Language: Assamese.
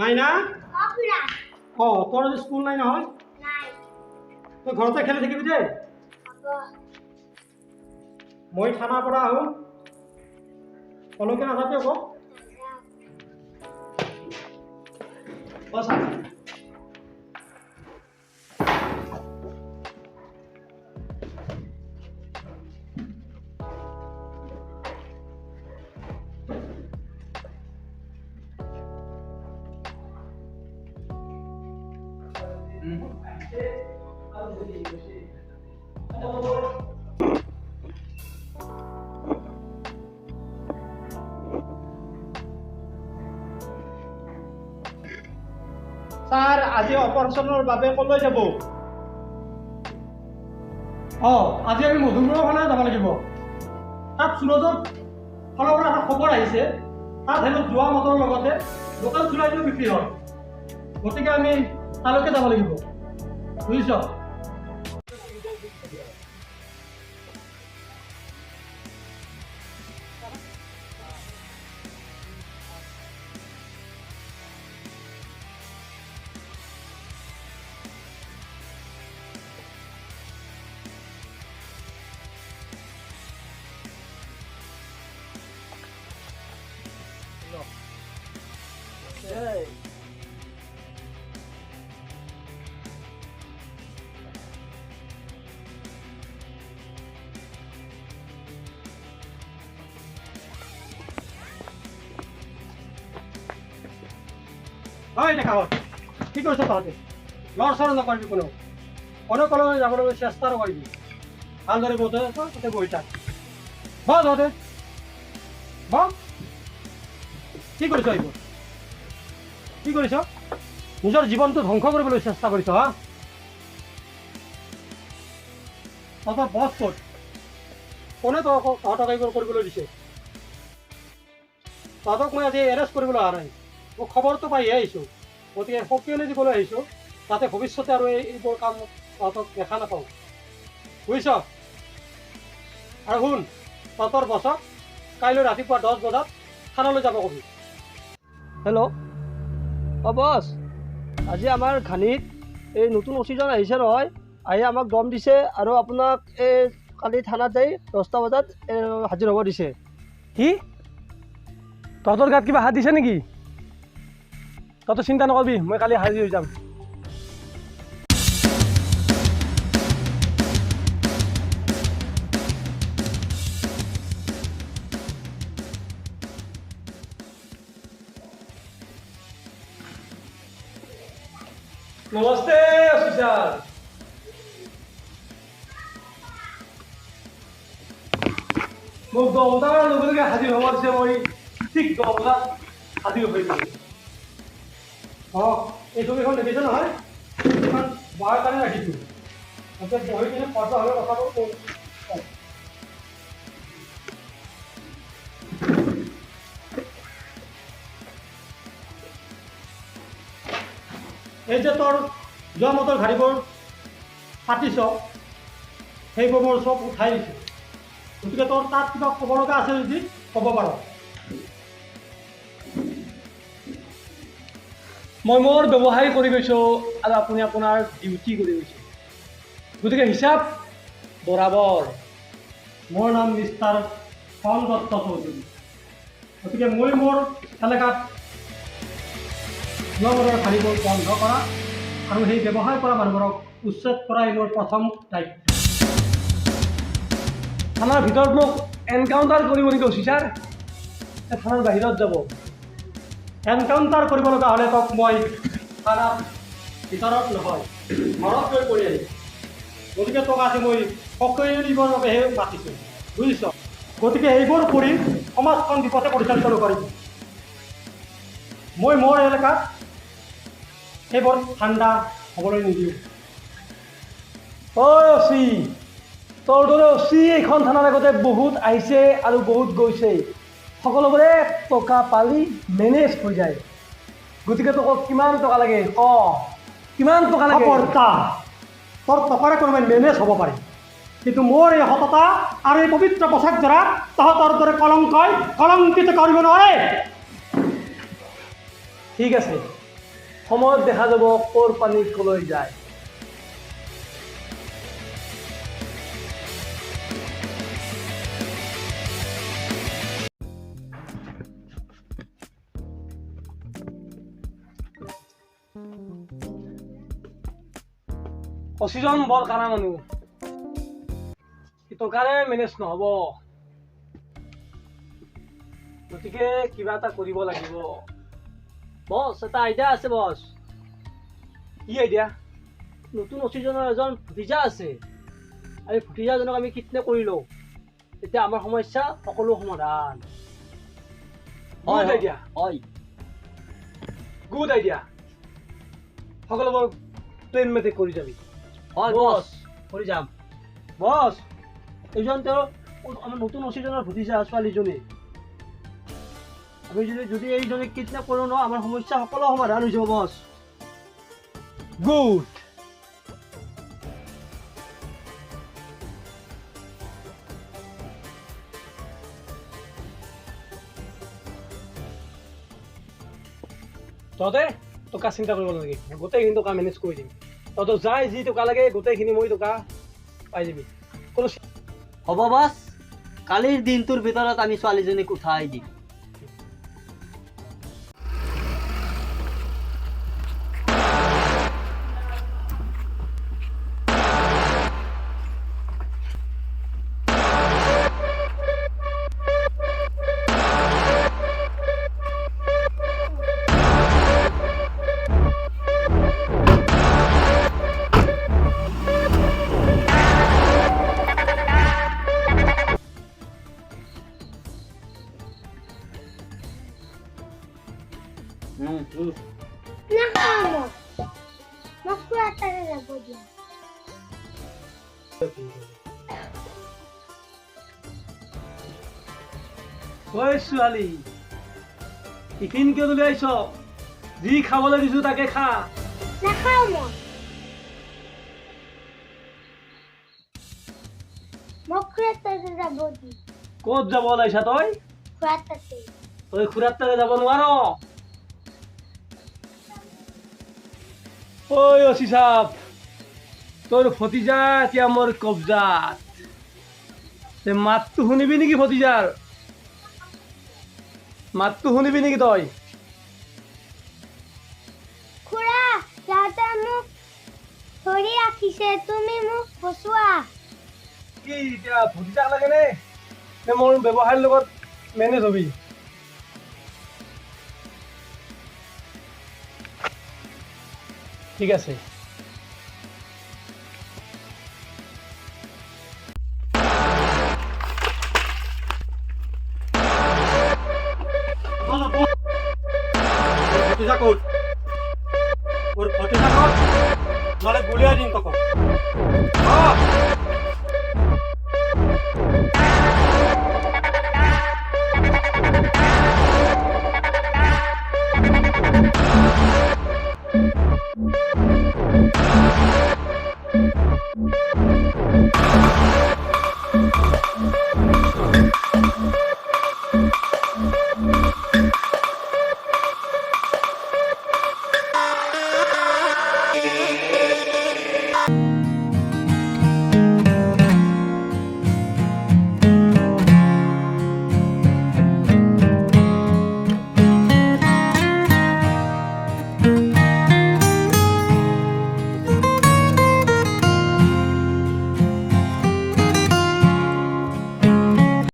নাই না তোৰ স্কুল নাই নহয় তুই ঘৰতে খেলি থাকিবি দেই মই থানাৰ পৰা আহোঁ কলৈকে নাযাবি আকৌ স্যাৰ আজি অপাৰেশনেৰ বাবে কলৈ যাব আজি আমি মধুপুৰৰ ফালে যাব লাগিব তাত সুৰজৰ ফালৰ পৰা এটা খবৰ আহিছে তাত হেনো যোৱা মদৰ লগতে দোকান চুলাইটো বিক্ৰী হয় গতিকে আমি তালৈকে যাব লাগিব বুজিছ Hey. দেখা কি কৰিছ তহঁতে লৰ চৰ নকৰিবি কোনো কলৈ যাবলৈ চেষ্টা নকৰিবি ভালদৰে বহি আছ তাতে বহি থাক তহঁতে কি কৰিছ এইবোৰ কি কৰিছ নিজৰ জীৱনটো ধ্বংস কৰিবলৈ চেষ্টা কৰিছ হা তহঁতৰ বছ ক'ত কোনে তহঁতক এইবোৰ কৰিবলৈ দিছে তহঁতক মই আজি এৰেষ্ট কৰিবলৈ অহা নাই মই খবৰটো পাইহে আহিছোঁ গতিকে সকিয়নি দিবলৈ আহিছোঁ যাতে ভৱিষ্যতে আৰু এইবোৰ কাম তহঁতক দেখা নাপাওঁ বুজিছ আৰু শুন তহঁতৰ বছক কাইলৈ ৰাতিপুৱা 10 বজাত থানালৈ যাব কবি হেল্ল' বছ আজি আমাৰ ঘানিত এই নতুন অচিজন আহিছে নহয় আহি আমাক দম দিছে আৰু আপোনাক এই কালি থানাত যাই 10টা বজাত হাজিৰ হ'ব দিছে কি তহঁতৰ গাত কিবা হাত দিছে নেকি তহঁতে চিন্তা নকৰিবি মই কালি হাজিৰ হৈ যাম নমস্তে অফিচাৰ মোক 10 বজাৰ লগে লগে হাজিৰ হ'ব দিছে মই ঠিক 10 বজাত হাজিৰ হৈ যাম এই ছবিখন দেখিছে নহয় এইখন বহাৰ কাৰণে ৰাখিছোঁ তাতে বহি কিনে ফটোভাৱে কথাবোৰ কওঁ এই যে তোৰ যোৱা মটৰ গাড়ীবোৰ পাতিছ সেইবোৰ মোৰ চব উঠাই দিছোঁ গতিকে তোৰ তাত কিবা ক'ব লগা আছে যদি ক'ব পাৰ মই মোৰ ব্যৱসায় কৰি গৈছোঁ আৰু আপুনি আপোনাৰ ডিউটি কৰি গৈছে গতিকে হিচাপ বৰাবৰ মোৰ নাম মিষ্টাৰ কন দত্ত চৌধুৰী গতিকে মই মোৰ এলেকাত যোৱা মটৰ গাড়ীবোৰ বন্ধ কৰা আৰু সেই ব্যৱসায় কৰা মানুহবোৰক উচ্ছেদ কৰাই মোৰ প্ৰথম দায়িত্ব থানাৰ ভিতৰত মোক এনকাউণ্টাৰ কৰিব নেকি অফিচাৰ থানাৰ বাহিৰত যাব এনকাউণ্টাৰ কৰিব লগা হ'লে তোক মই থানাৰ ভিতৰত নহয় ঘৰত গৈ কৰি আহিম গতিকে তোক আজি মই সক্ৰিয় দিবৰ বাবেহে মাতিছোঁ বুজিছ গতিকে এইবোৰ কৰি সমাজখন বিপথে পৰিচালিত নকৰিব মই মোৰ এলেকাত এইবোৰ ঠাণ্ডা হ'বলৈ নিদিওঁ অচি তোৰ দৰে অচি এইখন থানাৰ আগতে বহুত আহিছে আৰু বহুত গৈছে সকলোবোৰে টকা পালি মেনেজ হৈ যায় গতিকে তোক কিমান টকা লাগে কিমান টকা লাগে তোৰ টকাৰে কোনোবাই মেনেজ হ'ব পাৰে কিন্তু মোৰ এই সততা আৰু এই পবিত্ৰ পোচাক জোৰা তহঁতৰ দৰে কলংকিত কৰিব নোৱাৰে ঠিক আছে সময়ত দেখা যাব ক'ৰ পানী কলৈ যায়। অচিজন বৰ কাৰা মানুহ, টকাৰে মেনেজ নহ'ব, গতিকে কিবা এটা কৰিব লাগিব। বছ এটা আইডিয়া আছে বছ। কি আইডিয়া? নতুন অচিজনৰ এজন ভতিজা আছে, আৰু এই ভতিজাজনক আমি কিডনেপ কৰি লওঁ, তেতিয়া আমাৰ সমস্যা সকলো সমাধান। গুড আইডিয়া, হয় গুড আইডিয়া। সকলোবোৰ প্লেন মেটে কৰি যাবি। হয় বছ, কৰি যাম। বছ, এইজন তেওঁৰ আমাৰ নতুন অচিজনৰ ভতিজা ছোৱালীজনী। আমি যদি এইজনীক কিডনেপ কৰোঁ ন, আমাৰ সমস্যা সকলো সমাধান হৈ যাব বছ। গুড। তহঁতে টকা চিন্তা কৰিব নালাগে, গোটেইখিনি টকা মেনেজ কৰি দিম। তহঁতৰ যাই যি টকা লাগে গোটেইখিনি মই টকা পাই যাবি। কোনো হ'ব বছ, কালিৰ দিনটোৰ ভিতৰত আমি ছোৱালীজনীক উঠাই দিম। Nakamo. Magkwata na lang po dyan. ঐ ছোৱালী, টিফিন কিয় তুলি আহিছ? যি খাবলৈ দিছো তাকে খা। Nakamo. Magkwata na lang po dyan. ক'ত যাব ওলাইছা তই? Kwata te. তই খুৰাৰ তাতে যাব নোৱাৰ। ঐ অচি চাপ, তোৰ ভতিজা এতিয়া মোৰ কব্জাত। মাতটো শুনিবি নেকি ভতিজাৰ? মাতটো শুনিবি নেকি তই? খুৰা, যাওঁতে মোক ধৰি ৰাখিছে, তুমি মোক বচোৱা। কি এতিয়া ভতিজাক লাগে নে মোৰ ব্যৱসায়ৰ লগত মেনেজ হবি? ঠিক আছে। ভতিজা ক'ত?